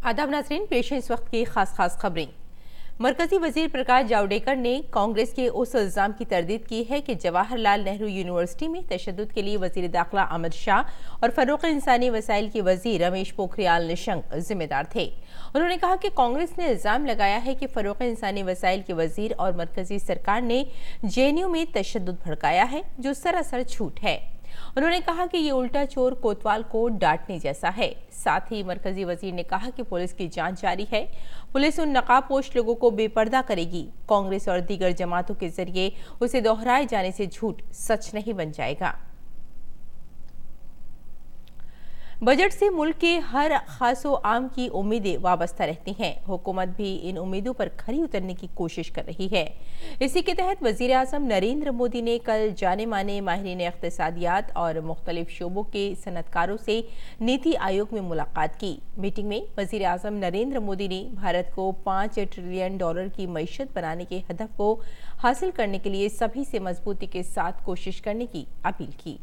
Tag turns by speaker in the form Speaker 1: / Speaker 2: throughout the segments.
Speaker 1: आदाब नाज़रीन, पेश है इस वक्त की खास खबरें। मरकजी वजीर प्रकाश जावड़ेकर ने कांग्रेस के उस इल्जाम की तरदीद की है कि जवाहरलाल नेहरू यूनिवर्सिटी में तशद्दुद के लिए वजीर दाखिला अमित शाह और फरोग़ इंसानी वसाइल के वजीर रमेश पोखरियाल निशंक जिम्मेदार थे। उन्होंने कहा कि कांग्रेस ने इल्जाम लगाया है कि फरोग़ इंसानी वसाइल के वजीर और मरकजी सरकार ने जेएनयू में तशद्दुद भड़काया है, जो सरासर झूठ है। उन्होंने कहा कि ये उल्टा चोर कोतवाल को डांटने जैसा है। साथ ही मरकजी वजीर ने कहा कि पुलिस की जांच जारी है। पुलिस उन नकाबपोश लोगों को बेपर्दा करेगी। कांग्रेस और दीगर जमातों के जरिए उसे दोहराए जाने से झूठ सच नहीं बन जाएगा। बजट से मुल्क के हर खासो आम की उम्मीदें वाबस्ता रहती हैं। हुकूमत भी इन उम्मीदों पर खरी उतरने की कोशिश कर रही है। इसी के तहत वजीर आज़म नरेंद्र मोदी ने कल जाने माने माहिरीन इक़्तिसादियात और मुख्तलिफ शोबों के सनतकारों से नीति आयोग में मुलाकात की। मीटिंग में वजीर आज़म नरेंद्र मोदी ने भारत को $5 ट्रिलियन की मईशत बनाने के हदफ को हासिल करने के लिए सभी से मजबूती के साथ कोशिश करने की अपील की।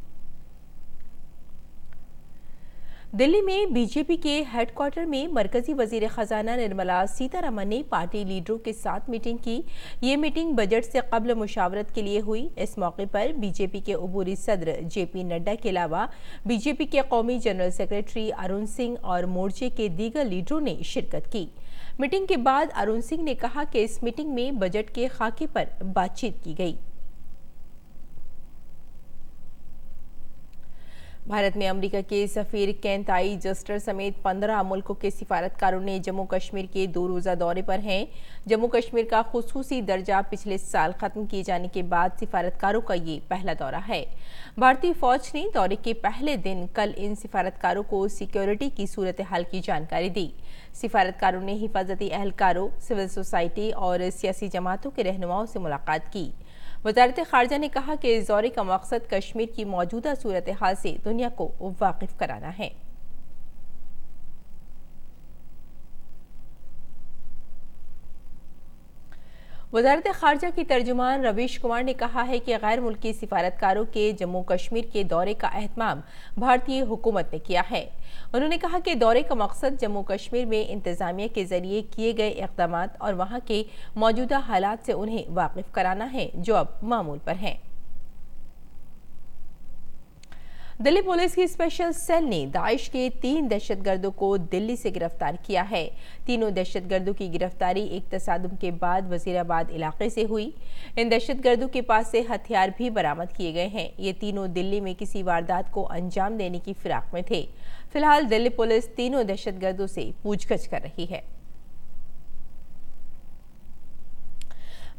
Speaker 1: दिल्ली में बीजेपी के हेडक्वार्टर में मरकजी वजीर खजाना निर्मला सीतारमण ने पार्टी लीडरों के साथ मीटिंग की। ये मीटिंग बजट से कब्ल मुशावरत के लिए हुई। इस मौके पर बीजेपी के अबूरी सदर जेपी नड्डा के अलावा बीजेपी के कौमी जनरल सेक्रेटरी अरुण सिंह और मोर्चे के दीगर लीडरों ने शिरकत की। मीटिंग के बाद अरुण सिंह ने कहा कि इस मीटिंग में बजट के खाके पर बातचीत की गई। भारत में अमेरिका के सफीर केंट आई जस्टर समेत 15 मुल्कों के सिफारतकारों ने जम्मू कश्मीर के 2 रोज़ा दौरे पर हैं। जम्मू कश्मीर का खुसूसी दर्जा पिछले साल खत्म किए जाने के बाद सिफारतकारों का ये पहला दौरा है। भारतीय फौज ने दौरे के पहले दिन कल इन सिफारतकारों को सिक्योरिटी की सूरत हाल की जानकारी दी। सिफारतकारों ने हिफाजती एहलकारों, सिविल सोसाइटी और सियासी जमातों के रहनुमाओं से मुलाकात की। वजारत खारजा ने कहा कि इस दौरे का मकसद कश्मीर की मौजूदा सूरत हाल से दुनिया को वाकिफ कराना है। वजारत खारजा की तर्जुमान रवीश कुमार ने कहा है कि गैर मुल्की सिफारतकारों के जम्मू कश्मीर के दौरे का एहतमाम भारतीय हुकूमत ने किया है। उन्होंने कहा कि दौरे का मकसद जम्मू कश्मीर में इंतजामिया के जरिए किए गए इक़दाम और वहां के मौजूदा हालात से उन्हें वाकिफ कराना है, जो अब मामूल पर हैं। दिल्ली पुलिस की स्पेशल सेल ने दाइश के 3 दहशतगर्दों को दिल्ली से गिरफ्तार किया है। तीनों दहशतगर्दों की गिरफ्तारी एक तसादुम के बाद वजीराबाद इलाके से हुई। इन दहशतगर्दों के पास से हथियार भी बरामद किए गए हैं। ये तीनों दिल्ली में किसी वारदात को अंजाम देने की फिराक में थे। फिलहाल दिल्ली पुलिस तीनों दहशतगर्दों से पूछताछ कर रही है।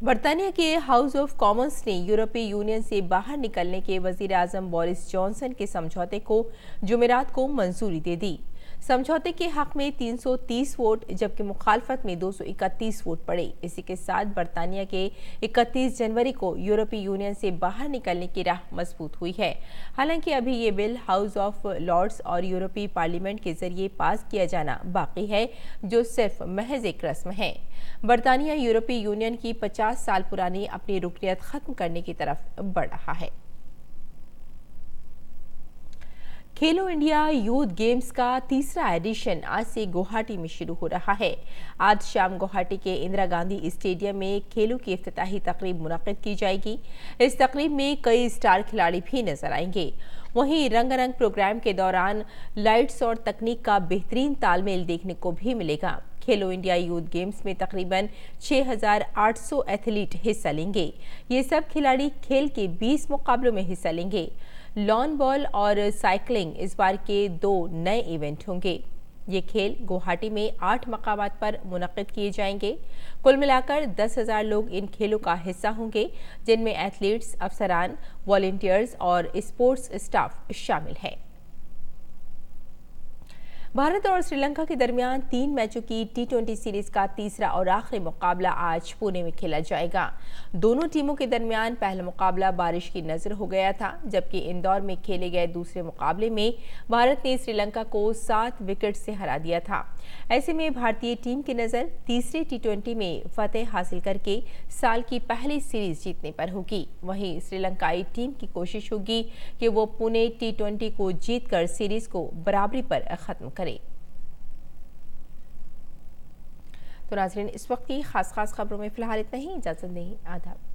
Speaker 1: बरतानिया के हाउस ऑफ कॉमन्स ने यूरोपीय यूनियन से बाहर निकलने के वजीर आजम बोरिस जॉनसन के समझौते को जुमेरात को मंजूरी दे दी। समझौते के हक में 330 वोट जबकि मुखालफत में 231 वोट पड़े। इसी के साथ बरतानिया के 31 जनवरी को यूरोपीय यूनियन से बाहर निकलने की राह मजबूत हुई है। हालांकि अभी ये बिल हाउस ऑफ लॉर्ड्स और यूरोपीय पार्लियामेंट के जरिए पास किया जाना बाकी है, जो सिर्फ महज एक रस्म है। बरतानिया यूरोपीय यूनियन की 50 साल पुरानी अपनी रुकनियत खत्म करने की तरफ बढ़ रहा है। खेलो इंडिया यूथ गेम्स का तीसरा एडिशन आज से गुवाहाटी में शुरू हो रहा है। आज शाम गुवाहाटी के इंदिरा गांधी स्टेडियम में खेलों की इफ्तिताही तकरीब मुनक्किद की जाएगी। इस तकरीब में कई स्टार खिलाड़ी भी नजर आएंगे। वहीं रंगारंग प्रोग्राम के दौरान लाइट्स और तकनीक का बेहतरीन तालमेल देखने को भी मिलेगा। खेलो इंडिया यूथ गेम्स में तकरीबन 6,800 एथलीट हिस्सा लेंगे। ये सब खिलाड़ी खेल के 20 मुकाबलों में हिस्सा लेंगे। लॉन बॉल और साइकिलिंग इस बार के 2 नए इवेंट होंगे। ये खेल गुवाहाटी में 8 मकामात पर मुनक्किद किए जाएंगे। कुल मिलाकर 10,000 लोग इन खेलों का हिस्सा होंगे, जिनमें एथलीट्स, अफसरान, वॉलंटियर्स और स्पोर्ट्स स्टाफ शामिल है। भारत और श्रीलंका के दरमियान 3 मैचों की T20 सीरीज का तीसरा और आखिरी मुकाबला आज पुणे में खेला जाएगा। दोनों टीमों के दरमियान पहला मुकाबला बारिश की नजर हो गया था, जबकि इंदौर में खेले गए दूसरे मुकाबले में भारत ने श्रीलंका को 7 विकेट से हरा दिया था। ऐसे में भारतीय टीम की नजर तीसरे T20 में फतेह हासिल करके साल की पहली सीरीज जीतने पर होगी। वहीं श्रीलंकाई टीम की कोशिश होगी कि वो पुणे T20 को जीतकर सीरीज को बराबरी पर खत्म करे। तो नाज़रीन, इस वक्त की खास खबरों में फ़िलहाल इतना ही। इजाज़त नहीं, आदाब।